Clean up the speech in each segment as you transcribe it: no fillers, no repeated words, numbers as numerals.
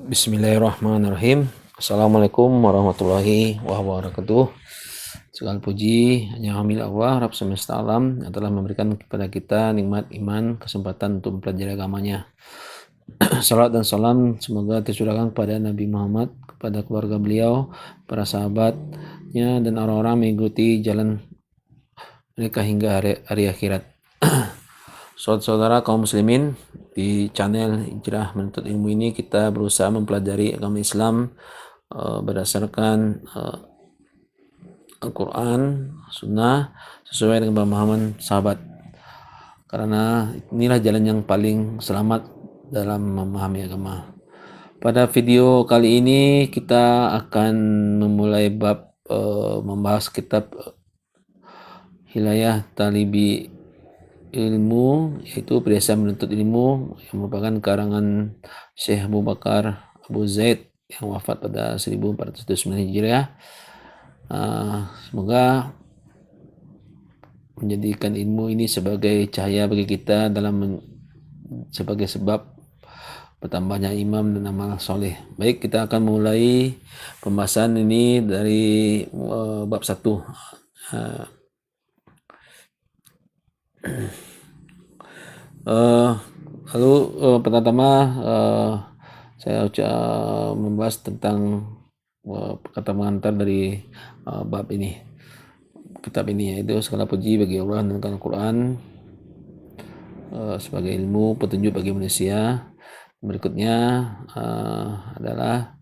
Bismillahirrahmanirrahim. Assalamualaikum warahmatullahi wabarakatuh. Segala puji hanya milik Allah, Rabb semesta alam, yang telah memberikan kepada kita nikmat iman, kesempatan untuk mempelajari agamanya. Salat dan salam semoga tercurahkan kepada Nabi Muhammad, kepada keluarga beliau, para sahabatnya, dan orang-orang mengikuti jalan mereka hingga hari akhirat. Saudara kaum muslimin, di channel Hijrah Menuntut Ilmu ini kita berusaha mempelajari agama Islam berdasarkan Al-Quran, Sunnah, sesuai dengan pemahaman sahabat. Karena inilah jalan yang paling selamat dalam memahami agama. Pada video kali ini kita akan memulai bab membahas kitab Hilayah Talibi Ilmu, yaitu Biasa Menuntut Ilmu, yang merupakan karangan Syekh Abu Bakar Abu Zaid yang wafat pada 1409 Hijriah. Semoga menjadikan ilmu ini sebagai cahaya bagi kita sebagai sebab bertambahnya imam dan amal soleh. Baik, kita akan mulai pembahasan ini dari bab 1. Lalu pertama saya membahas tentang kata pengantar dari bab ini, kitab ini, yaitu segala puji bagi Allah dan Al-Quran sebagai ilmu petunjuk bagi manusia. Berikutnya adalah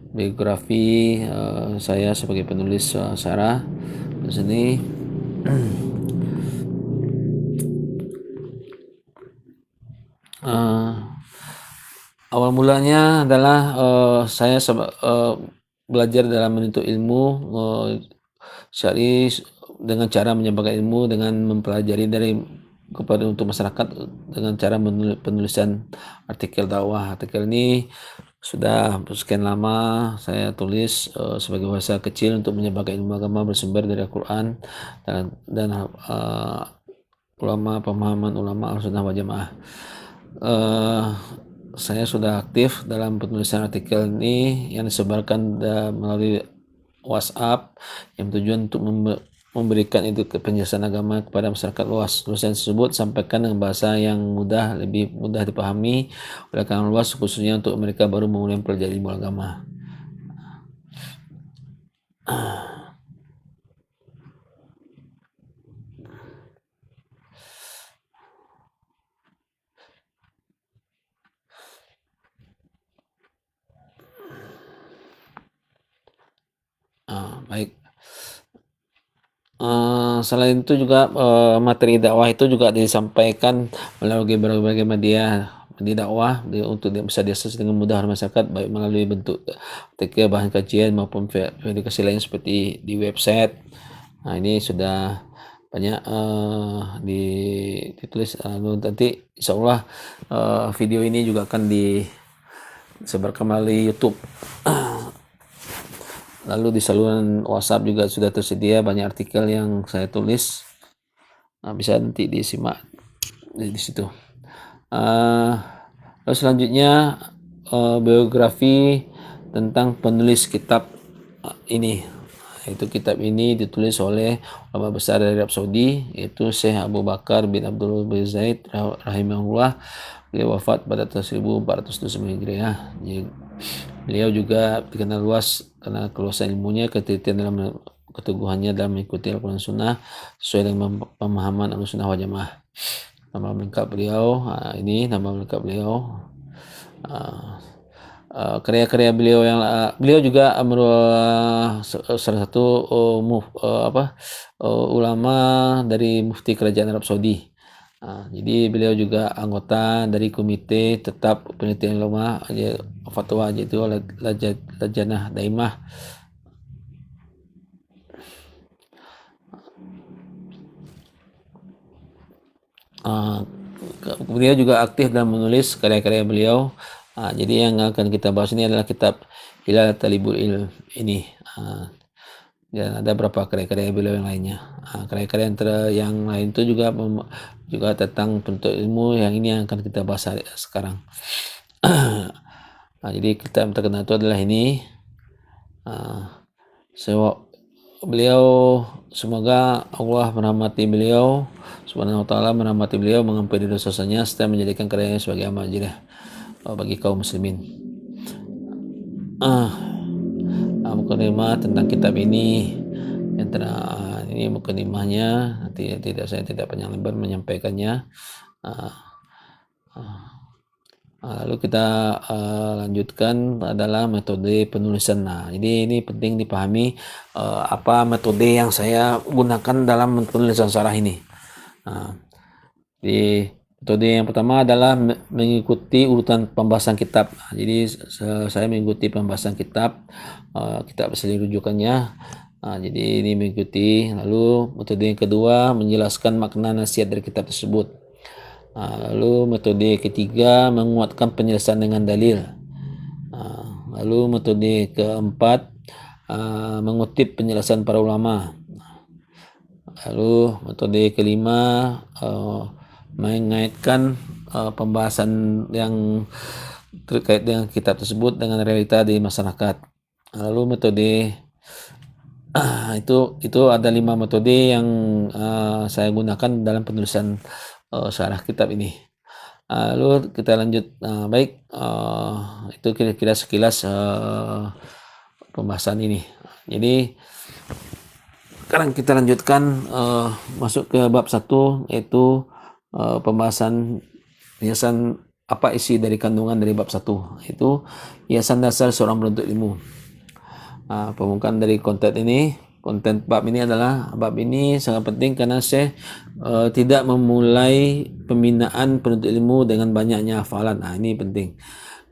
biografi saya sebagai penulis syarah di sini. Awal mulanya adalah saya belajar dalam menuntut ilmu syar'i dengan cara menyampaikan ilmu dengan mempelajari kepada untuk masyarakat dengan cara penulisan artikel dakwah. Artikel ini sudah sekian lama saya tulis sebagai bahasa kecil untuk menyampaikan ilmu agama bersumber dari Al-Quran dan pemahaman ulama Ahlussunnah wal Jamaah. Saya sudah aktif dalam penulisan artikel ini yang disebarkan melalui WhatsApp yang tujuan untuk memberikan itu ke penjelasan agama kepada masyarakat luas. Tulisan tersebut sampaikan dengan bahasa yang lebih mudah dipahami oleh kalangan luas, khususnya untuk mereka baru memulai mempelajari ilmu agama. Baik. Selain itu juga materi dakwah itu juga disampaikan melalui berbagai media dakwah untuk bisa diakses dengan mudah oleh masyarakat, baik melalui bentuk artikel, bahan kajian maupun verifikasi lain seperti di website. Ini sudah banyak ditulis. Nanti insya Allah video ini juga akan disebarkan melalui YouTube. Lalu di saluran WhatsApp juga sudah tersedia banyak artikel yang saya tulis. Bisa nanti disimak di situ. Lalu selanjutnya biografi tentang penulis kitab ini. Itu kitab ini ditulis oleh ulama besar dari Arab Saudi, yaitu Syekh Abu Bakar bin Abdul Zaid rahimahullah. Beliau wafat pada tahun 1409 Hijriah. Beliau juga dikenal luas karena keluasan ilmunya, ketelitian dalam keteguhannya dalam mengikuti Al-Quran Sunnah sesuai dengan pemahaman Ahlussunnah wal Jamaah. Nama lengkap beliau karya-karya beliau yang beliau juga salah satu ulama dari mufti kerajaan Arab Saudi. Jadi beliau juga anggota dari komite tetap penelitian ulama fatwa, yaitu Lajnah Daimah. Beliau juga aktif dalam menulis karya-karya beliau. Jadi yang akan kita bahas ini adalah kitab Hilayah Talibul Ilm ini. dan ada beberapa karya-karya beliau yang lainnya. Karya-karya yang lain itu juga tentang penuntut ilmu, yang ini yang akan kita bahas sekarang. Jadi kitab yang terkenal itu adalah ini. Beliau, semoga Allah merahmati beliau Subhanahu wa ta'ala, merahmati beliau, mengampuni dosa-dosanya, serta menjadikan karyanya sebagai amal jerih bagi kaum muslimin. Mukadimah tentang kitab ini yang ini mukadimahnya, nanti saya tidak panjang lebar menyampaikannya. Lalu kita lanjutkan adalah metode penulisan. Jadi ini penting dipahami apa metode yang saya gunakan dalam penulisan syarah ini. Di metode yang pertama adalah mengikuti urutan pembahasan kitab. Jadi saya mengikuti pembahasan kitab asli rujukannya. Jadi ini mengikuti. Lalu metode yang kedua menjelaskan makna nasihat dari kitab tersebut. Lalu metode ketiga menguatkan penjelasan dengan dalil. Lalu metode keempat mengutip penjelasan para ulama. Lalu metode kelima mengaitkan pembahasan yang terkait dengan kitab tersebut dengan realita di masyarakat. Lalu metode itu ada 5 metode yang saya gunakan dalam penulisan syarah kitab ini. Lalu kita lanjut. Itu kira-kira sekilas pembahasan ini. Jadi sekarang kita lanjutkan masuk ke bab 1, yaitu pembahasan hiasan apa isi dari kandungan dari bab 1, yaitu hiasan dasar seorang penuntut ilmu. Pembukaan dari konten bab ini adalah, bab ini sangat penting karena saya tidak memulai pembinaan penuntut ilmu dengan banyaknya hafalan. Ini penting,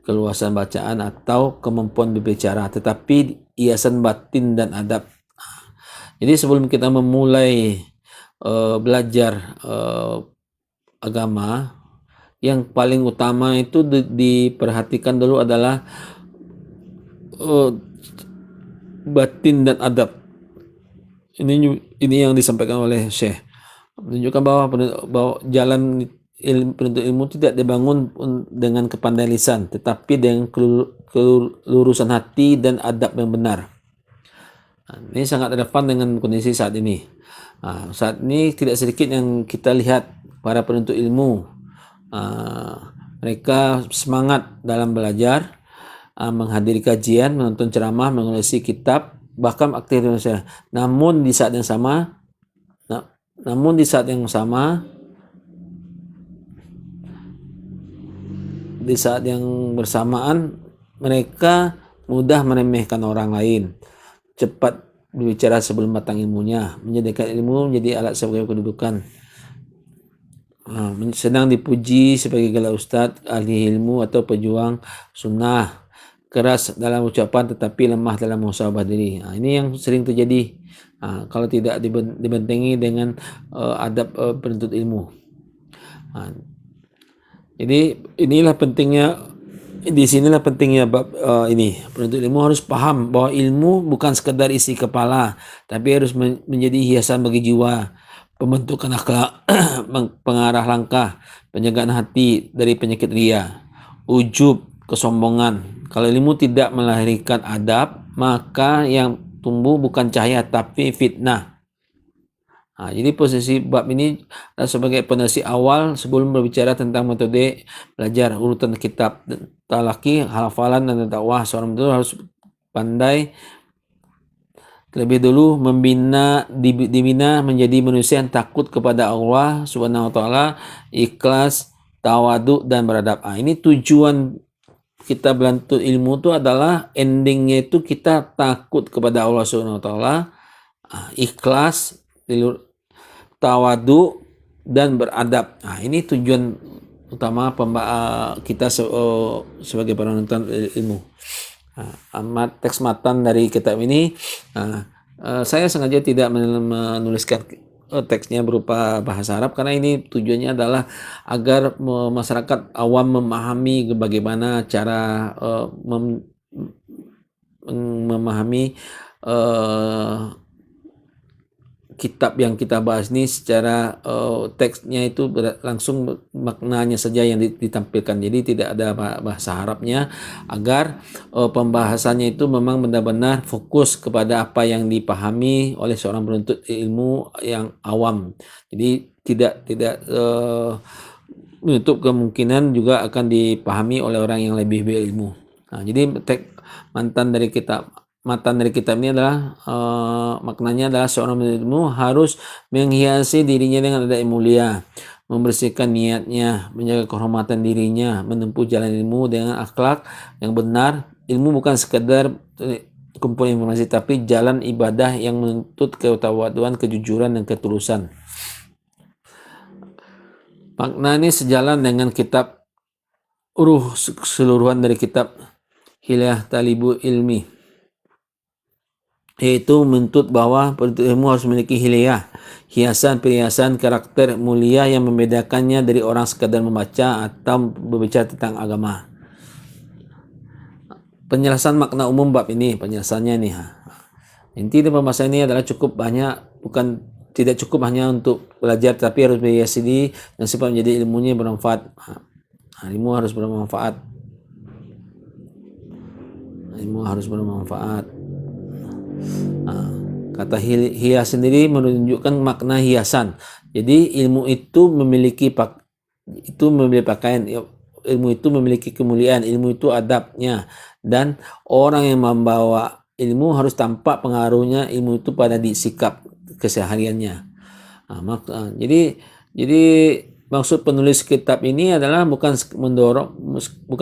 keluasan bacaan atau kemampuan berbicara, tetapi hiasan batin dan adab. Jadi sebelum kita memulai belajar agama, yang paling utama itu diperhatikan dulu adalah batin dan adab. Ini yang disampaikan oleh Syekh, menunjukkan bahwa jalan penuntut ilmu tidak dibangun dengan kepandaian lisan, tetapi dengan kelurusan hati dan adab yang benar. Ini sangat relevan dengan kondisi saat ini. Saat ini tidak sedikit yang kita lihat para penuntut ilmu, mereka semangat dalam belajar, menghadiri kajian, menonton ceramah, mengulasih kitab, bahkan aktif di Indonesia. Namun di saat yang bersamaan mereka mudah meremehkan orang lain, cepat berbicara sebelum matang ilmunya, menjadikan ilmu menjadi alat sebagai kedudukan, senang dipuji sebagai gelar ustadz, ahli ilmu atau pejuang sunnah, keras dalam ucapan tetapi lemah dalam muhasabah diri. Ini yang sering terjadi kalau tidak dibentengi dengan adab penuntut ilmu. Jadi disinilah pentingnya bab ini. Penuntut ilmu harus paham bahwa ilmu bukan sekedar isi kepala, tapi harus menjadi hiasan bagi jiwa, pembentukan akhlak, pengarah langkah, penjagaan hati dari penyakit ria, ujub, kesombongan. Kalau ilmu tidak melahirkan adab, maka yang tumbuh bukan cahaya tapi fitnah. Jadi posisi bab ini sebagai pondasi awal sebelum berbicara tentang metode belajar, urutan kitab, talaki, hafalan, dan dakwah. Seorang itu harus pandai terlebih dulu dibina menjadi manusia yang takut kepada Allah Subhanahu wa ta'ala, ikhlas, tawadu, dan beradab. Ini tujuan kita belajar ilmu itu adalah endingnya itu kita takut kepada Allah Subhanahu wa ta'ala, ikhlas, tawadu, dan beradab. Ini tujuan utama kita sebagai penuntut ilmu. Teks matan dari kitab ini, saya sengaja tidak menuliskan teksnya berupa bahasa Arab karena ini tujuannya adalah agar masyarakat awam memahami bagaimana cara memahami kitab yang kita bahas ini secara teksnya itu langsung maknanya saja yang ditampilkan. Jadi tidak ada bahasa Arabnya, agar pembahasannya itu memang benar-benar fokus kepada apa yang dipahami oleh seorang penuntut ilmu yang awam. Jadi tidak menutup kemungkinan juga akan dipahami oleh orang yang lebih berilmu. Nah, jadi matan dari kitab ini adalah maknanya adalah seorang penuntut ilmu harus menghiasi dirinya dengan adab yang mulia, membersihkan niatnya, menjaga kehormatan dirinya, menempuh jalan ilmu dengan akhlak yang benar. Ilmu bukan sekadar kumpul informasi, tapi jalan ibadah yang menuntut ketawaduan, kejujuran, dan ketulusan. Makna ini sejalan dengan kitab keseluruhan dari kitab Hilyah Talibul Ilmi, yaitu menuntut bahwa penuntut ilmu harus memiliki hilyah, hiasan-perhiasan karakter mulia yang membedakannya dari orang sekadar membaca atau berbicara tentang agama. Penjelasan makna umum bab ini, penjelasannya nih. Inti dari pembahasan ini adalah tidak cukup hanya untuk belajar, tapi harus berhiasi diri dan sifat menjadi ilmunya bermanfaat. Ilmu harus bermanfaat. Ilmu harus bermanfaat. Kata hias sendiri menunjukkan makna hiasan. Jadi ilmu itu memiliki pakaian, ilmu itu memiliki kemuliaan, ilmu itu adabnya, dan orang yang membawa ilmu harus tampak pengaruhnya ilmu itu pada sikap kesehariannya. Jadi maksud penulis kitab ini adalah bukan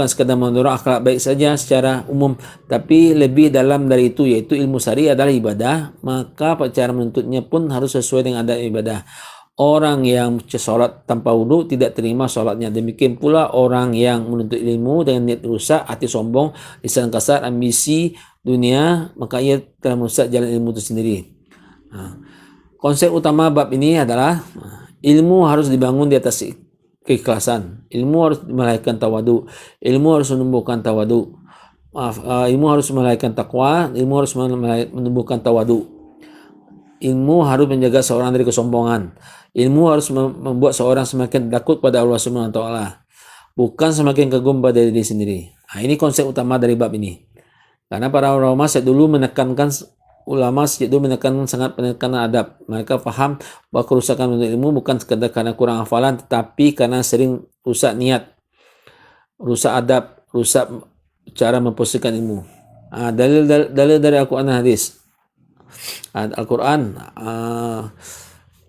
sekadar mendorong akhlak baik saja secara umum, tapi lebih dalam dari itu, yaitu ilmu syar'i adalah ibadah, maka cara menuntutnya pun harus sesuai dengan adab ibadah. Orang yang sholat tanpa wudu tidak terima sholatnya. Demikian pula orang yang menuntut ilmu dengan niat rusak, hati sombong, lisan kasar, ambisi dunia, maka ia telah merusak jalan ilmu itu sendiri. Konsep utama bab ini adalah ilmu harus dibangun di atas keikhlasan. Ilmu harus melahirkan tawadu. Ilmu harus menumbuhkan tawadu. Ilmu harus melahirkan takwa. Ilmu harus menumbuhkan tawadu. Ilmu harus menjaga seorang dari kesombongan. Ilmu harus membuat seorang semakin takut pada Allah Subhanahu wa taala, bukan semakin kagum pada diri sendiri. Ini konsep utama dari bab ini. Karena para ulama sejak dulu menekankan sangat menekankan adab. Mereka paham bahwa kerusakan menuntut ilmu bukan sekadar karena kurang hafalan, tetapi karena sering rusak niat, rusak adab, rusak cara memposisikan ilmu. Dalil dari Al-Quran dan hadis.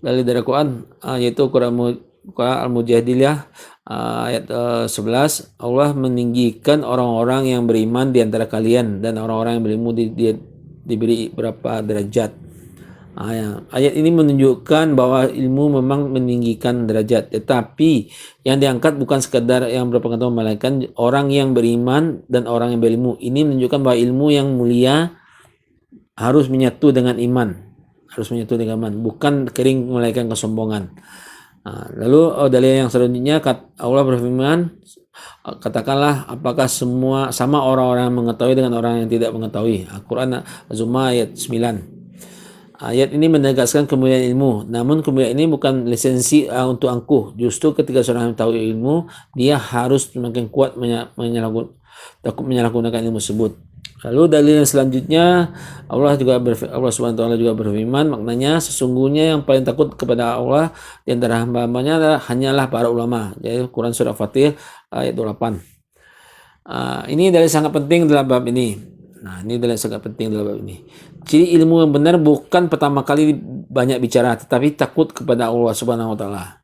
Dalil dari Al-Quran yaitu Quran Al-Mujadilah ayat 11. Allah meninggikan orang-orang yang beriman di antara kalian, dan orang-orang yang berilmu diberi berapa derajat. Ayat ini menunjukkan bahwa ilmu memang meninggikan derajat, tetapi yang diangkat bukan sekadar yang berpengetahuan, melainkan orang yang beriman dan orang yang berilmu. Ini menunjukkan bahwa ilmu yang mulia harus menyatu dengan iman, bukan kering melainkan kesombongan. Lalu dalil yang selanjutnya, Allah berfirman, katakanlah, apakah semua sama orang-orang yang mengetahui dengan orang yang tidak mengetahui? Al-Quran Az-Zumar ayat 9. Ayat ini menegaskan kemuliaan ilmu, namun kemuliaan ini bukan lisensi untuk angkuh. Justru ketika seorang tahu ilmu, dia harus semakin kuat menyalahgunakan ilmu tersebut. Lalu dalil yang selanjutnya, Allah Subhanahu wa taala juga berfirman, maknanya sesungguhnya yang paling takut kepada Allah di antara hamba-hambanya hanyalah para ulama. Jadi Quran surah Fatir ayat 28. Ini dalil sangat penting dalam bab ini. Ciri ilmu yang benar bukan pertama kali banyak bicara, tetapi takut kepada Allah Subhanahu wa taala.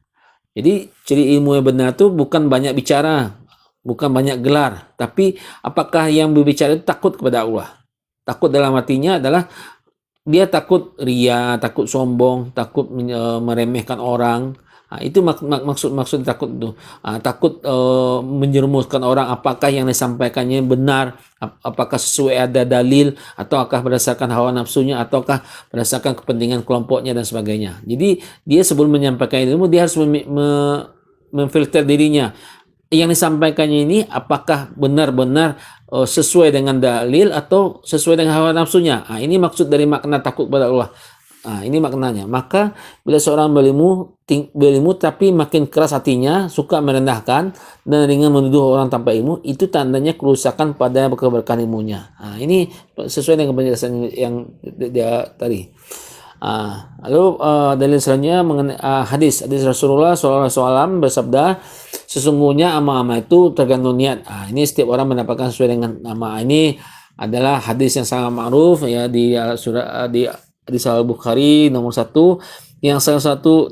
Jadi ciri ilmu yang benar itu bukan banyak bicara, bukan banyak gelar, tapi apakah yang berbicara itu takut kepada Allah. Takut dalam artinya adalah dia takut ria, takut sombong, takut meremehkan orang. Itu maksud takut itu. Takut menjerumuskan orang, apakah yang disampaikannya benar, apakah sesuai ada dalil, ataukah berdasarkan hawa nafsunya, ataukah berdasarkan kepentingan kelompoknya dan sebagainya. Jadi dia sebelum menyampaikan ilmu, dia harus memfilter dirinya. Yang disampaikannya ini apakah benar-benar sesuai dengan dalil atau sesuai dengan hawa nafsunya. Ini maksud dari makna takut kepada Allah. Ini maknanya. Maka bila seorang berilmu tapi makin keras hatinya, suka merendahkan dan ringan menuduh orang tanpa ilmu, itu tandanya kerusakan pada keberkahan ilmunya. Ini sesuai dengan penjelasan yang dia tadi. Lalu dalil selanjutnya mengenai hadis Rasulullah SAW bersabda, sesungguhnya amal-amal itu tergantung niat. Ini setiap orang mendapatkan sesuai dengan nama. Ini adalah hadis yang sangat ma'ruf ya di Sahih Bukhari nomor 1, yang salah satu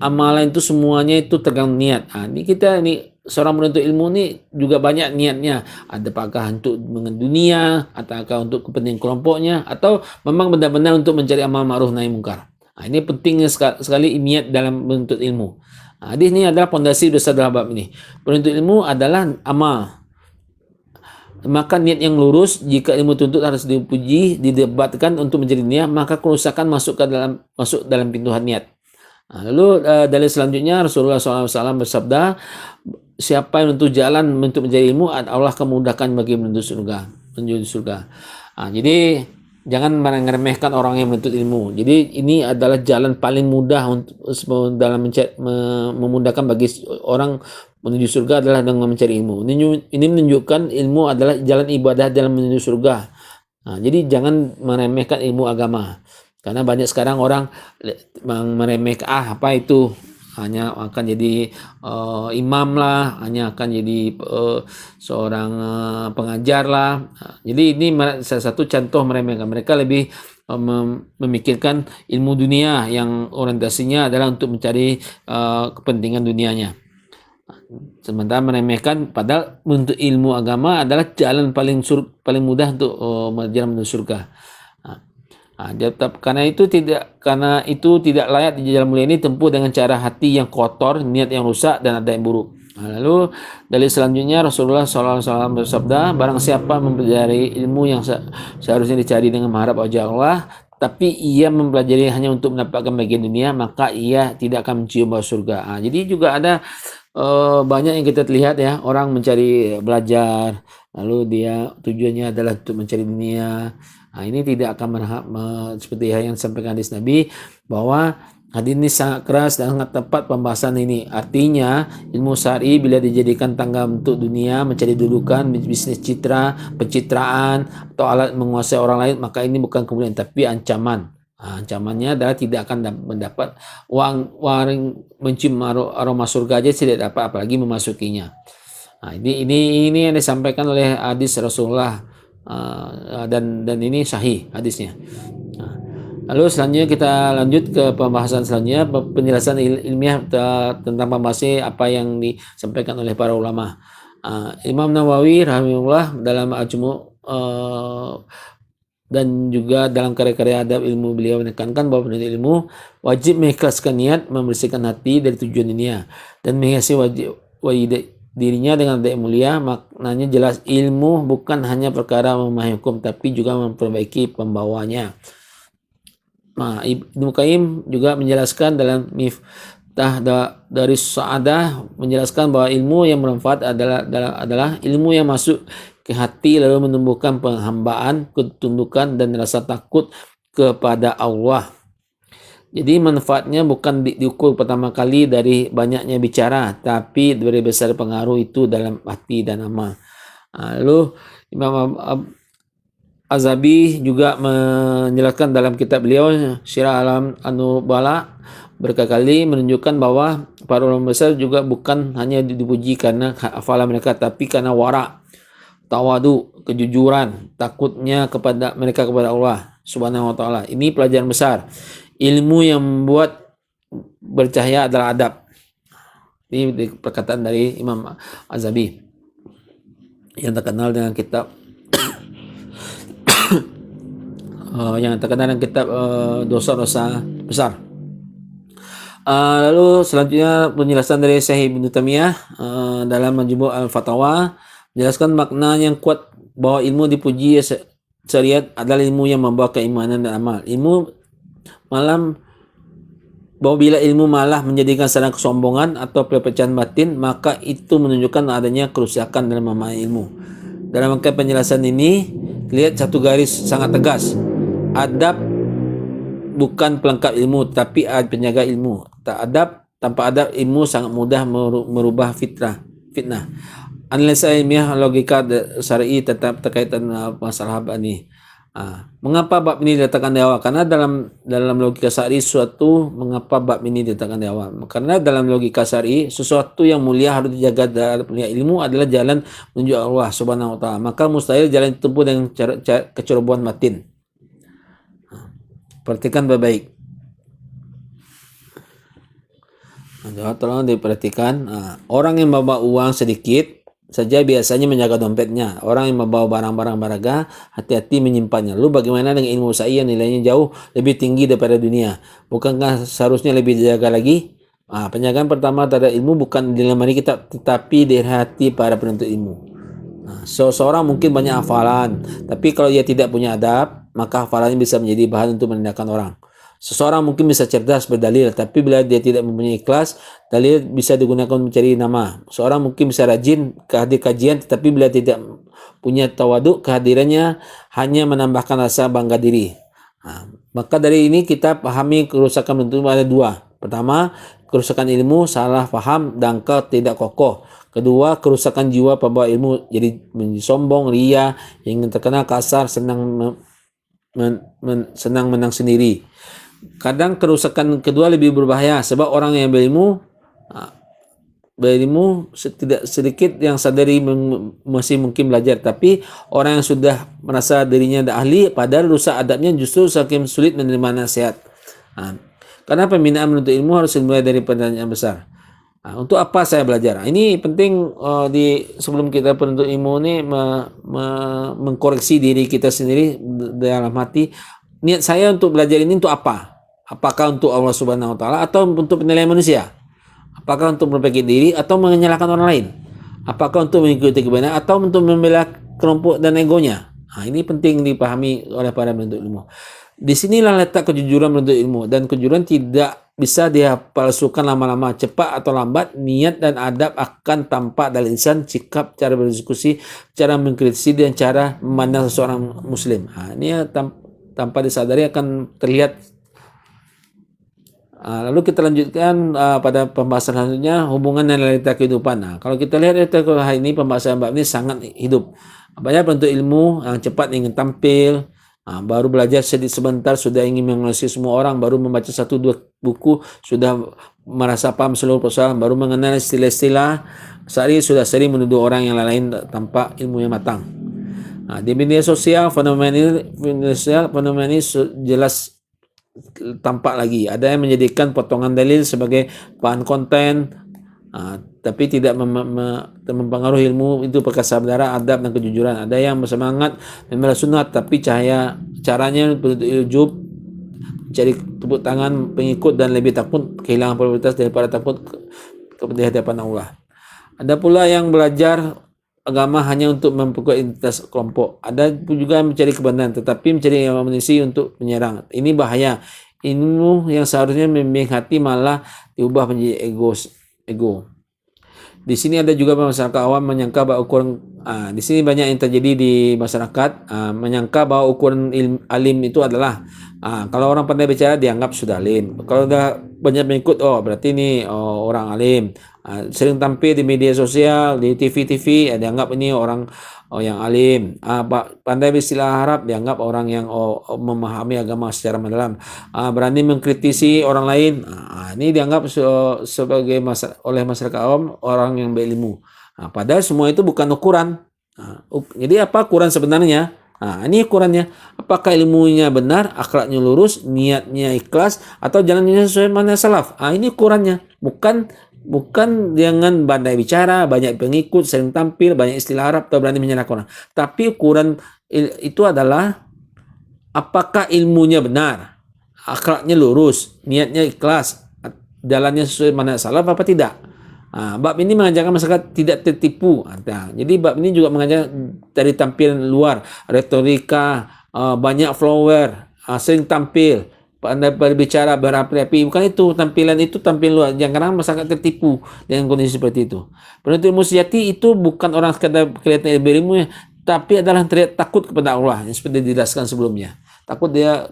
amalan itu semuanya itu tergantung niat. Ini seorang menuntut ilmu ini juga banyak niatnya. Apakah untuk dunia, ataukah untuk kepentingan kelompoknya, atau memang benar-benar untuk mencari amal ma'ruf nahi mungkar. Ini pentingnya sekali niat dalam menuntut ilmu. Hadis ini adalah pondasi dosa dalam bab ini. Menuntut ilmu adalah amal. Maka niat yang lurus, jika ilmu tuntut harus dipuji, didebatkan untuk menjadi niat, maka kerusakan masuk dalam pintu niat. Lalu dalil selanjutnya Rasulullah SAW bersabda, siapa yang menuntut jalan untuk mencari ilmu, Allah akan memudahkan bagi menuju surga. Jadi jangan meremehkan orang yang menuntut ilmu. Jadi ini adalah jalan paling mudah untuk dalam memudahkan bagi orang menuju surga adalah dengan mencari ilmu. Ini menunjukkan ilmu adalah jalan ibadah dalam menuju surga. Jadi jangan meremehkan ilmu agama. Karena banyak sekarang orang meremehkan apa itu, hanya akan jadi imam lah, hanya akan jadi seorang pengajar lah. Jadi ini salah satu contoh meremehkan. Mereka lebih memikirkan ilmu dunia yang orientasinya adalah untuk mencari kepentingan dunianya. Sementara meremehkan, padahal untuk ilmu agama adalah jalan paling mudah untuk jalan menuju surga. Karena itu tidak layak di jalan mulia ini tempuh dengan cara hati yang kotor, niat yang rusak, dan ada yang buruk. Lalu dalil selanjutnya Rasulullah SAW bersabda, barang siapa mempelajari ilmu yang seharusnya dicari dengan mengharap wajah Allah, tapi ia mempelajari hanya untuk mendapatkan bagian dunia, maka ia tidak akan mencium bau surga. Jadi juga ada banyak yang kita lihat ya, orang mencari belajar, lalu dia tujuannya adalah untuk mencari dunia. Ini tidak akan seperti yang disampaikan hadis Nabi, bahwa hadis ini sangat keras dan sangat tepat pembahasan ini. Artinya ilmu syar'i bila dijadikan tangga untuk dunia, mencari dudukan, bisnis pencitraan, atau alat menguasai orang lain, maka ini bukan kemuliaan tapi ancaman. Ancamannya adalah tidak akan mendapat uang mencium aroma surga aja tidak dapat, apalagi memasukinya. Ini yang disampaikan oleh hadis Rasulullah, dan ini sahih hadisnya. Lalu selanjutnya kita lanjut ke pembahasan selanjutnya, penjelasan ilmiah tentang pembahasan apa yang disampaikan oleh para ulama. Imam Nawawi rahimahullah dalam Al-Majmu' dan juga dalam karya-karya adab ilmu, beliau menekankan bahwa penuntut ilmu wajib mengikhlaskan niat, membersihkan hati dari tujuan dunia, dan menghiasi dirinya dengan adab mulia. Maknanya jelas, ilmu bukan hanya perkara memahami hukum tapi juga memperbaiki pembawanya. Ibnu Qayyim juga menjelaskan dalam Miftah dari Sa'adah, menjelaskan bahwa ilmu yang bermanfaat adalah ilmu yang masuk ke hati lalu menumbuhkan penghambaan, ketundukan, dan rasa takut kepada Allah. Jadi manfaatnya bukan diukur pertama kali dari banyaknya bicara, tapi dari besar pengaruh itu dalam hati dan amal. Lalu Imam Az-Zahabi juga menjelaskan dalam kitab beliau Syiar A'lam An-Nubala berkali-kali menunjukkan bahwa para ulama besar juga bukan hanya dipuji karena hafalan mereka, tapi karena wara, tawadu, kejujuran, takutnya mereka kepada Allah Subhanahu wa taala. Ini pelajaran besar. Ilmu yang membuat bercahaya adalah adab. Ini perkataan dari Imam Az-Zahabi yang terkenal dengan kitab dosa-dosa besar. Lalu selanjutnya penjelasan dari Syekh Ibnu Taimiyah dalam Majmu' Al-Fatawa menjelaskan makna yang kuat bahwa ilmu dipuji syariat adalah ilmu yang membawa keimanan dan amal. Bila ilmu malah menjadikan sarana kesombongan atau perpecahan batin, maka itu menunjukkan adanya kerusakan dalam memahami ilmu. Dalam penjelasan ini, lihat satu garis sangat tegas. Adab bukan pelengkap ilmu, tapi penjaga ilmu. Tanpa adab ilmu sangat mudah merubah fitnah. Analisa ilmiah logika syar'i tetap terkaitan masalah bab ini. Mengapa bab ini diletakkan di awal? Karena dalam logika syar'i mengapa bab ini diletakkan di awal? Karena dalam logika syar'i sesuatu yang mulia harus dijaga. Ilmu adalah jalan menuju Allah Subhanahu wa taala. Maka mustahil jalan ditempuh dengan kecerobohan batin. Perhatikan baik-baik. Tolong diperhatikan. Orang yang membawa uang sedikit saja biasanya menjaga dompetnya. Orang yang membawa barang-barang berharga hati-hati menyimpannya. Lalu bagaimana dengan ilmu syar'i yang nilainya jauh lebih tinggi daripada dunia? Bukankah seharusnya lebih dijaga lagi? Penjagaan pertama terhadap ilmu bukan di lemari kitab, tetapi di hati para penuntut ilmu. Seseorang mungkin banyak hafalan, tapi kalau dia tidak punya adab, maka hafalannya bisa menjadi bahan untuk merendahkan orang. Seseorang mungkin bisa cerdas berdalil, tapi bila dia tidak mempunyai ikhlas, dalil bisa digunakan mencari nama. Seorang mungkin bisa rajin hadir kajian, tetapi bila tidak punya tawaduk, kehadirannya hanya menambahkan rasa bangga diri. Maka dari ini kita pahami kerusakan bentuk ada dua. Pertama, kerusakan ilmu, salah faham, dangkal, tidak kokoh. Kedua, kerusakan jiwa pembawa ilmu, jadi sombong, ria, ingin terkenal, kasar, senang menang sendiri. Kadang kerusakan kedua lebih berbahaya, sebab orang yang berilmu tidak sedikit yang sadari masih mungkin belajar, tapi orang yang sudah merasa dirinya dah ahli padahal rusak adabnya justru semakin sulit menerima nasihat. Karena pembinaan menuntut ilmu harus dimulai dari pertanyaan besar. Untuk apa saya belajar? Ini penting sebelum kita penuntut ilmu ini mengkoreksi diri kita sendiri dalam hati. Niat saya untuk belajar ini untuk apa? Apakah untuk Allah Subhanahu wa taala atau untuk penilaian manusia? Apakah untuk memperbaiki diri atau menyalahkan orang lain? Apakah untuk mengikuti kebenaran atau untuk membela kelompok dan egonya? Ini penting dipahami oleh para penuntut ilmu. Di sinilah letak kejujuran menuntut ilmu, dan kejujuran tidak bisa dipalsukan lama-lama. Cepat atau lambat, niat dan adab akan tampak dalam lisan, sikap, cara berdiskusi, cara mengkritisi, dan cara memandang seseorang muslim. Ini tanpa disadari akan terlihat. Lalu kita lanjutkan pada pembahasan selanjutnya, hubungan dan realita kehidupan. Kalau kita lihat hari ini pembahasan bab ini sangat hidup. Banyak bentuk ilmu yang cepat ingin tampil, baru belajar sedikit sebentar sudah ingin menguasai semua orang, baru membaca 1-2 buku sudah merasa paham seluruh persoalan, baru mengenal istilah-istilah syar'i sudah sering menuduh orang yang lain tanpa ilmu yang matang. Di media sosial fenomena ini jelas tampak lagi. Ada yang menjadikan potongan dalil sebagai bahan konten, tapi tidak mempengaruhi ilmu itu perkasa saudara, adab dan kejujuran. Ada yang bersemangat membela sunat, tapi caranya ujub, cari tepuk tangan pengikut dan lebih takut kehilangan popularitas daripada takut di hadapan Allah. Ada pula yang belajar agama hanya untuk memperkuat identitas kelompok. Ada juga yang mencari kebenaran tetapi mencari amunisi untuk menyerang. Ini bahaya. Ilmu yang seharusnya membimbing hati malah diubah menjadi ego. Di sini ada juga masyarakat awam menyangka bahwa ukuran di sini banyak yang terjadi di masyarakat menyangka bahwa ukuran alim itu adalah kalau orang pandai bicara dianggap sudah alim. Kalau udah banyak mengikut, berarti ini orang alim. Sering tampil di media sosial, di TV dianggap ini orang yang alim. Pandai beristilah Arab dianggap orang yang memahami agama secara mendalam. Berani mengkritisi orang lain, ini dianggap sebagai oleh masyarakat awam orang yang berilmu. Padahal semua itu bukan ukuran. Jadi apa ukuran sebenarnya? Ini ukurannya. Apakah ilmunya benar, akhlaknya lurus, niatnya ikhlas, atau jalannya sesuai manhaj salaf? Ini ukurannya. Bukan jangan pandai bicara, banyak pengikut, sering tampil, banyak istilah Arab, atau berani menyalahkan orang. Tapi ukuran itu adalah apakah ilmunya benar, akhlaknya lurus, niatnya ikhlas, jalannya sesuai manhaj salaf apa tidak. Bab ini mengajarkan masyarakat tidak tertipu. Jadi bab ini juga mengajar dari tampilan luar, retorika, banyak follower, sering tampil, pandai berbicara, berapi-api. Bukan itu tampilan luar. Jangan masyarakat tertipu dengan kondisi seperti itu. Penuntut ilmu sejati itu bukan orang sekadar kelihatan berilmu, tapi adalah terlihat takut kepada Allah yang seperti dijelaskan sebelumnya. takut dia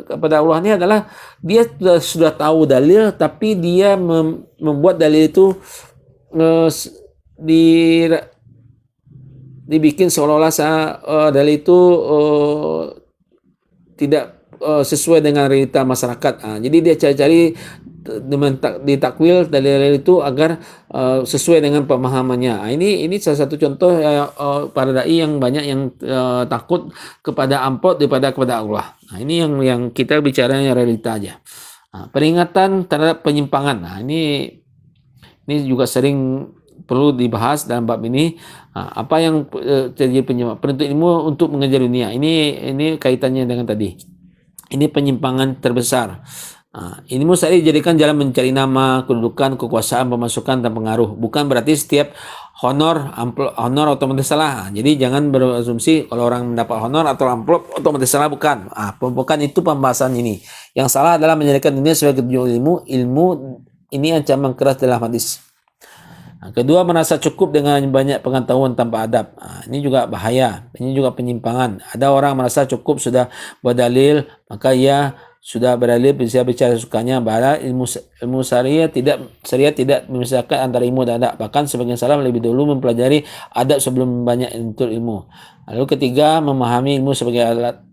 kepada Allah ini adalah dia sudah tahu dalil, tapi dia membuat dalil itu di dibikin seolah-olah dalil itu tidak sesuai dengan realita masyarakat. Jadi dia cari-cari ditakwil dalil itu agar sesuai dengan pemahamannya. Ini salah satu contoh para dai yang banyak yang takut kepada amplop daripada kepada Allah. Ini yang kita bicaranya realita aja. Peringatan terhadap penyimpangan. Ini juga sering perlu dibahas dalam bab ini. Apa yang terjadi penyimpangan penuntut ilmu untuk mengejar dunia. Ini kaitannya dengan tadi. Ini penyimpangan terbesar. Ilmu syar'i dijadikan jalan mencari nama, kedudukan, kekuasaan, pemasukan, dan pengaruh. Bukan berarti setiap honor otomatis salah. Jadi jangan berasumsi kalau orang mendapat honor atau amplop otomatis salah, bukan. Bukan itu pembahasan ini. Yang salah adalah menjadikan dunia sebagai tujuan ilmu. Ilmu ini ancaman keras dalam hadis. Kedua, merasa cukup dengan banyak pengetahuan tanpa adab. Ini juga bahaya. Ini juga penyimpangan. Ada orang merasa cukup sudah berdalil, maka ia sudah berdalil bisa bicara sukanya. Bahwa ilmu syariah tidak memisahkan antara ilmu dan adab. Bahkan sebagian salaf lebih dulu mempelajari adab sebelum banyak untuk ilmu. Lalu ketiga, memahami ilmu sebagai alat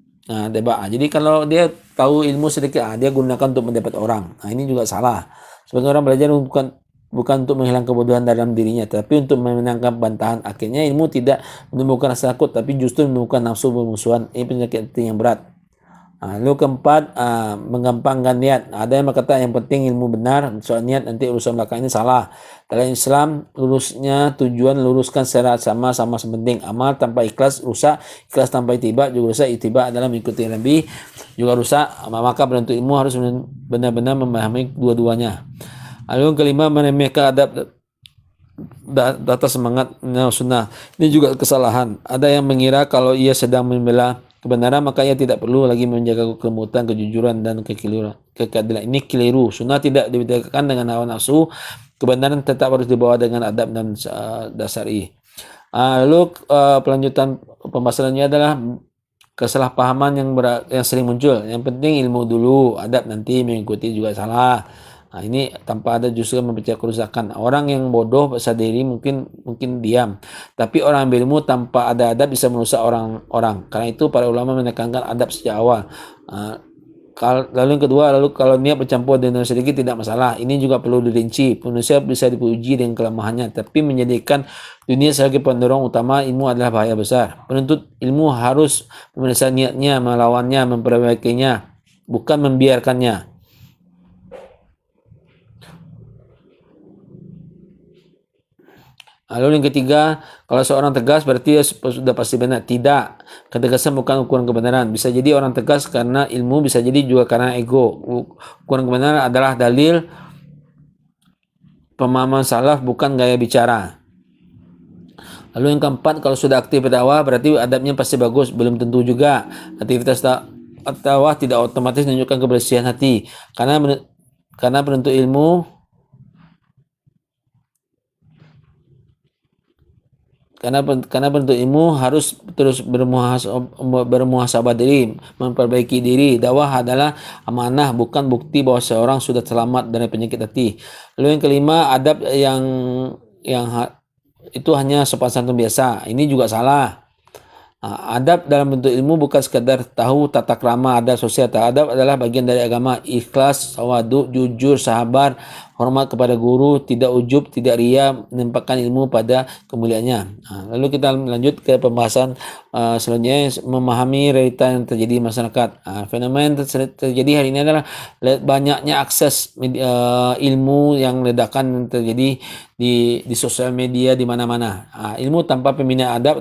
debat. Jadi kalau dia tahu ilmu sedikit, dia gunakan untuk mendapat orang. Ini juga salah. Sebagian orang belajar bukan untuk menghilangkan kebodohan dalam dirinya, tapi untuk memenangkan bantahan. Akhirnya ilmu tidak menemukan rasa takut, tapi justru menemukan nafsu bermusuhan. Ini penyakit hati yang berat. Lalu keempat, menggampangkan niat. Ada yang berkata yang penting ilmu benar, soal niat nanti urusan belakang. Ini salah. Dalam Islam, lurusnya tujuan luruskan secara sama-sama penting. Amal tanpa ikhlas rusak, ikhlas tanpa ittiba juga rusak. Ittiba adalah mengikuti Nabi juga rusak. Maka penuntut ilmu harus benar-benar memahami dua-duanya. Lalu yang kelima, meremehkan adab atas semangat sunnah. Ini juga kesalahan. Ada yang mengira kalau ia sedang membela kebenaran, maka ia tidak perlu lagi menjaga kelembutan, kejujuran, dan keadilan. Ini keliru. Sunnah tidak dibedakan dengan hawa nafsu. Kebenaran tetap harus dibawa dengan adab dan dasari. Lalu pelanjutan pembahasannya adalah kesalahpahaman yang sering muncul. Yang penting ilmu dulu, adab nanti mengikuti juga salah. Ini tanpa ada justru memecah kerusakan. Orang yang bodoh sadari mungkin diam, tapi orang berilmu tanpa ada adab bisa merusak orang-orang. Karena itu para ulama menekankan adab sejak awal. Lalu yang kedua, kalau niat bercampur dengan sedikit tidak masalah. Ini juga perlu dirinci. Manusia bisa dipuji dengan kelemahannya, tapi menjadikan dunia sebagai pendorong utama ilmu adalah bahaya besar. Penuntut ilmu harus memeriksa niatnya, melawannya, memperbaikinya, bukan membiarkannya. Lalu yang ketiga, kalau seorang tegas berarti dia sudah pasti benar. Tidak, ketegasan bukan ukuran kebenaran. Bisa jadi orang tegas karena ilmu, bisa jadi juga karena ego. Ukuran kebenaran adalah dalil, pemahaman salaf, bukan gaya bicara. Lalu yang keempat, kalau sudah aktif berdakwah berarti adabnya pasti bagus. Belum tentu juga. Aktivitas dakwah tidak otomatis menunjukkan kebersihan hati. Karena penuntut ilmu Karena penuntut ilmu harus terus bermuhasabah diri, memperbaiki diri. Dakwah adalah amanah, bukan bukti bahwa seorang sudah selamat dari penyakit hati. Lalu yang kelima, adab yang itu hanya sopan santun biasa. Ini juga salah. Adab dalam bentuk ilmu bukan sekadar tahu tata krama, adab sosial. Adab adalah bagian dari agama. Ikhlas, tawadhu, jujur, sabar, hormat kepada guru, tidak ujub, tidak ria, menempatkan ilmu pada kemuliaannya. Lalu kita lanjut ke pembahasan selanjutnya, memahami realita yang terjadi di masyarakat. Fenomena yang terjadi hari ini adalah banyaknya akses ilmu yang ledakan terjadi di sosial media di mana-mana. Ilmu tanpa pembinaan adab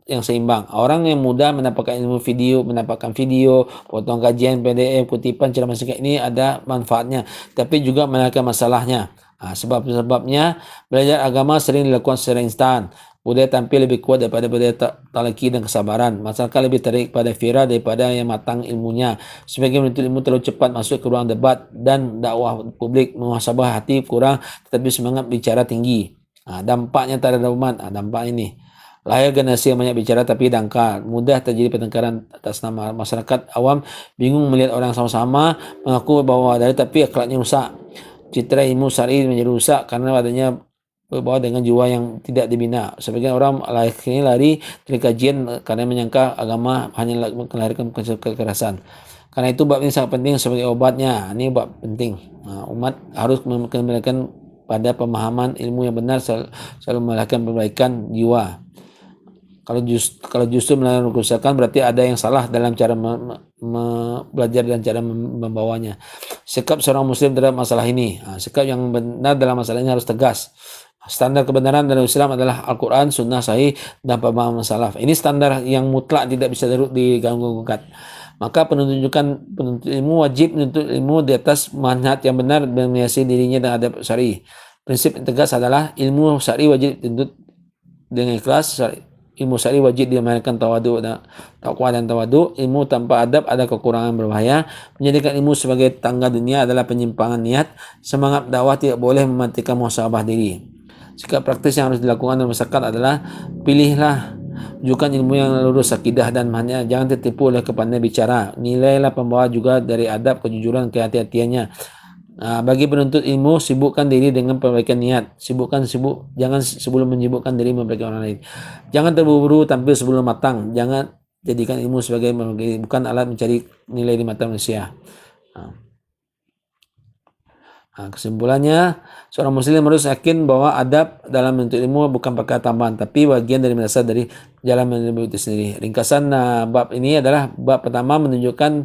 yang seimbang. Orang yang mudah mendapatkan video, potong kajian, PDF, kutipan, ceramah singkat, ini ada manfaatnya, tapi juga menaikkan masalahnya. Sebabnya belajar agama sering dilakukan secara instan. Budaya tampil lebih kuat daripada budaya talaki dan kesabaran. Masyarakat lebih tertarik pada viral daripada yang matang ilmunya. Sebagai menuntut ilmu terlalu cepat masuk ke ruang debat dan dakwah publik, muhasabah hati kurang, tetapi semangat bicara tinggi. Dampaknya terhadap umat. Dampak ini. Lahir generasi yang banyak bicara tapi dangkal. Mudah terjadi pertengkaran atas nama masyarakat awam, bingung melihat orang sama-sama, mengaku bahwa dari tapi akhlaknya rusak. Citra ilmu syar'i menjadi rusak karena adanya berbawa dengan jiwa yang tidak dibina. Sebagian orang akhirnya lari dari kajian karena menyangka agama hanya melahirkan kekerasan. Karena itu bab ini sangat penting sebagai obatnya. Ini bab penting. Umat harus mengembalikan pada pemahaman ilmu yang benar, selalu melakukan perbaikan jiwa. Kalau justru melakukan kerusakan berarti ada yang salah dalam cara belajar dan cara membawanya. Sikap seorang muslim terhadap masalah ini. Sikap yang benar dalam masalah ini harus tegas. Standar kebenaran dalam Islam adalah Al-Quran, Sunnah Sahih, dan pemahaman salaf. Ini standar yang mutlak, tidak bisa diganggu-gugat. Maka penuntut ilmu wajib menuntut ilmu di atas manhaj yang benar dan menghiasi dirinya dengan adab syar'i. Prinsip yang tegas adalah ilmu syar'i wajib dituntut dengan ikhlas. Ilmu syar'i wajib diamalkan tawadu dan taqwa dan tawadu. Ilmu tanpa adab ada kekurangan berbahaya. Menjadikan ilmu sebagai tangga dunia adalah penyimpangan niat. Semangat dakwah tidak boleh mematikan muhasabah diri. Sikap praktis yang harus dilakukan dalam masyarakat adalah pilihlah rujukan ilmu yang lurus akidah dan manhaj. Jangan tertipu oleh kepandaian bicara. Nilailah pembawa juga dari adab, kejujuran, kehati-hatiannya. Bagi penuntut ilmu, sibukkan diri dengan perbaikan niat. Jangan sebelum menyibukkan diri memperbaiki orang lain. Jangan terburu-buru tampil sebelum matang. Jangan jadikan ilmu sebagai bukan alat mencari nilai di mata manusia. Kesimpulannya, seorang muslim harus yakin bahwa adab dalam menuntut ilmu bukan perkara tambahan, tapi bagian dari dasar dari jalan menuju itu sendiri. Ringkasan bab ini adalah bab pertama menunjukkan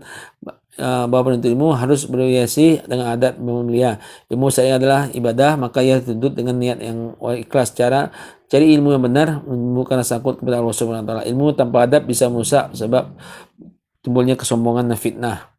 bahwa penuntut ilmu harus berhiasi dengan adab mulia. Ilmu syar'i adalah ibadah, maka ia dituntut dengan niat yang ikhlas. Cari ilmu yang benar, bukan rasa takut kepada Allah Subhanahu wa taala. Ilmu tanpa adab bisa merusak sebab timbulnya kesombongan dan fitnah.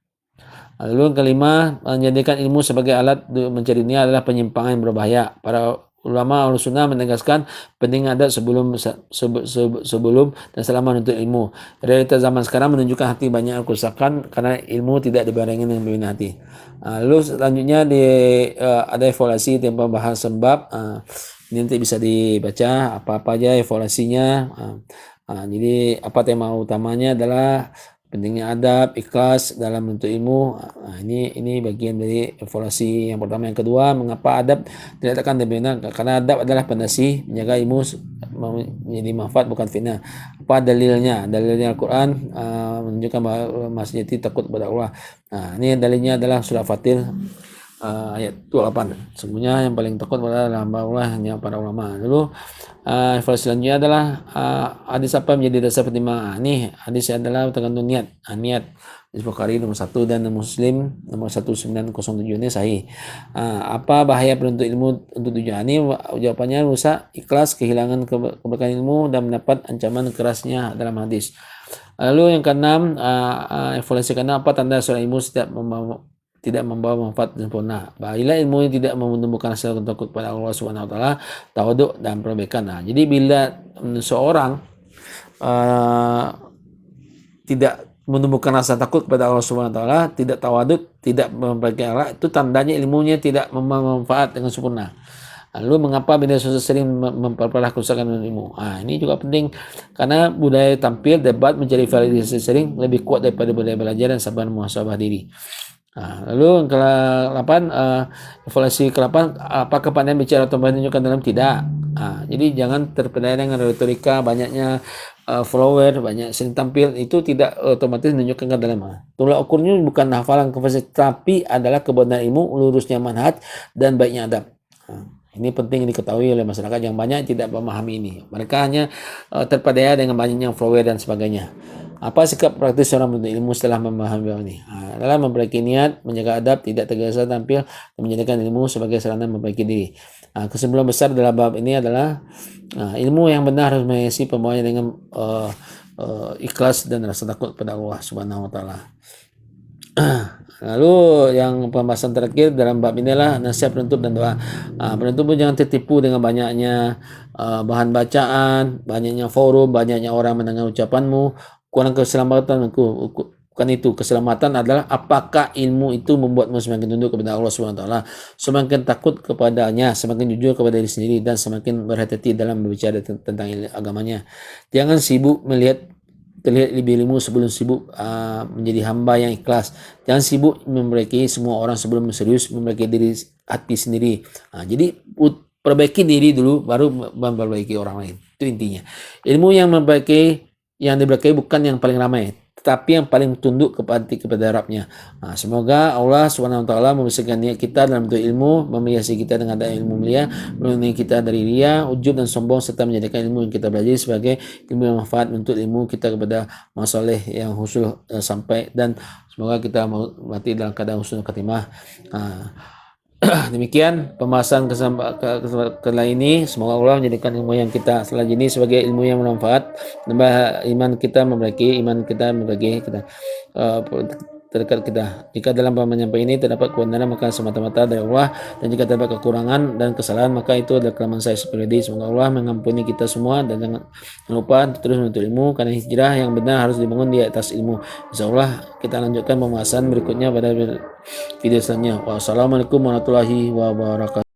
Lalu yang kelima, menjadikan ilmu sebagai alat mencari dunia adalah penyimpangan yang berbahaya. Para ulama Ahlussunnah menegaskan penting adab sebelum dan selama menuntut ilmu. Realitas zaman sekarang menunjukkan hati banyak kerusakan karena ilmu tidak dibarengi dengan pembinaan hati. Lalu selanjutnya ada evaluasi tentang pembahasan bab. Ini nanti bisa dibaca apa-apa aja evaluasinya. Jadi apa tema utamanya adalah pentingnya adab, ikhlas dalam menuntut ilmu. Ini bagian dari evaluasi yang pertama. Yang kedua, mengapa adab tidak akan dibina? Karena adab adalah pondasi menjaga ilmu menjadi manfaat bukan fitnah. Apa dalilnya? Dalilnya Al-Quran menunjukkan bahwa sejati takut kepada Allah. Ini dalilnya adalah surah Fatir ayat 28. Sebenarnya yang paling takut adalah hamba Allah, hanya para ulama. Lalu evaluasi selanjutnya adalah hadis apa menjadi dasar pertimbangan. Ini hadis adalah tergantung niat. Niat hadis Bukhari nomor 1 dan Muslim nomor 1907 ini sahih. Apa bahaya penuntut ilmu untuk tujuan ini? Jawabannya rusak ikhlas, kehilangan keberkahan ilmu dan mendapat ancaman kerasnya dalam hadis. Lalu yang keenam, evaluasi keenam, apa tanda seorang ilmu tidak membawa manfaat sempurna. Bila ilmu ini tidak menumbuhkan rasa takut pada Allah Subhanahu wa taala, tawaduk dan perbaikan. Jadi bila seorang tidak menumbuhkan rasa takut kepada Allah Subhanahu wa taala, tidak tawaduk, tidak memperbaiki akhlak, itu tandanya ilmunya tidak membawa manfaat dengan sempurna. Lalu mengapa bila sering memperparah kerusakan ilmu? Ini juga penting karena budaya tampil, debat, mencari validasi sering lebih kuat daripada budaya belajar dan sabar muhasabah diri. Lalu yang ke-8, evaluasi ke-8, apakah kepandaian bicara atau menunjukkan dalam? Tidak. Jadi jangan terpedaya dengan retorika, banyaknya follower, banyak sering tampil, itu tidak otomatis menunjukkan ke dalam. Tolak ukurnya bukan hafalan konversi, tapi adalah kebenaran ilmu, lurusnya manhaj, dan baiknya adab. Ini penting diketahui oleh masyarakat yang banyak tidak memahami ini. Mereka hanya terpedaya dengan banyaknya follower dan sebagainya. Apa sikap praktis seorang penuntut ilmu setelah memahami bab ini? Adalah memperbaiki niat, menjaga adab, tidak tergesa tampil, dan menjadikan ilmu sebagai sarana memperbaiki diri. Kesimpulan besar dalam bab ini adalah ilmu yang benar harus mengisi pembawanya dengan ikhlas dan rasa takut pada Allah Subhanahu wa taala. Lalu yang pembahasan terakhir dalam bab inilah nasihat penuntut dan doa. Penuntut pun jangan tertipu dengan banyaknya bahan bacaan, banyaknya forum, banyaknya orang mendengar ucapanmu, kurang keselamatan Bukan itu. Keselamatan adalah apakah ilmu itu membuatmu semakin tunduk kepada Allah Subhanahu wa taala, semakin takut kepadanya, semakin jujur kepada diri sendiri, dan semakin berhati-hati dalam berbicara tentang agamanya. Jangan sibuk terlihat lebih ilmu sebelum sibuk menjadi hamba yang ikhlas. Jangan sibuk memperbaiki semua orang sebelum serius memperbaiki diri hati sendiri. Jadi perbaiki diri dulu baru memperbaiki orang lain. Itu intinya. Ilmu yang diperbaiki bukan yang paling ramai, tetapi yang paling tunduk kepada Rabbnya. Semoga Allah Subhanahu wa taala membersihkan niat kita dalam bentuk ilmu, menghiasi kita dengan ilmu mulia, melindungi kita dari riya, ujub dan sombong, serta menjadikan ilmu yang kita belajar sebagai ilmu yang manfaat untuk ilmu kita kepada masalah yang husnul sampai, dan semoga kita mati dalam keadaan husnul khatimah. Demikian pembahasan kali ini. Semoga Allah menjadikan ilmu yang kita selanjutnya ini sebagai ilmu yang bermanfaat, nambah iman kita membagi kita terdekat kita. Jika dalam penyampaian ini terdapat kebenaran maka semata-mata dari Allah, dan jika terdapat kekurangan dan kesalahan maka itu adalah kelemahan saya pribadi. Semoga Allah mengampuni kita semua, dan jangan lupa terus menuntut ilmu, karena hijrah yang benar harus dibangun di atas ilmu. Insyaallah kita lanjutkan pembahasan berikutnya pada video selanjutnya. Wassalamualaikum warahmatullahi wabarakatuh.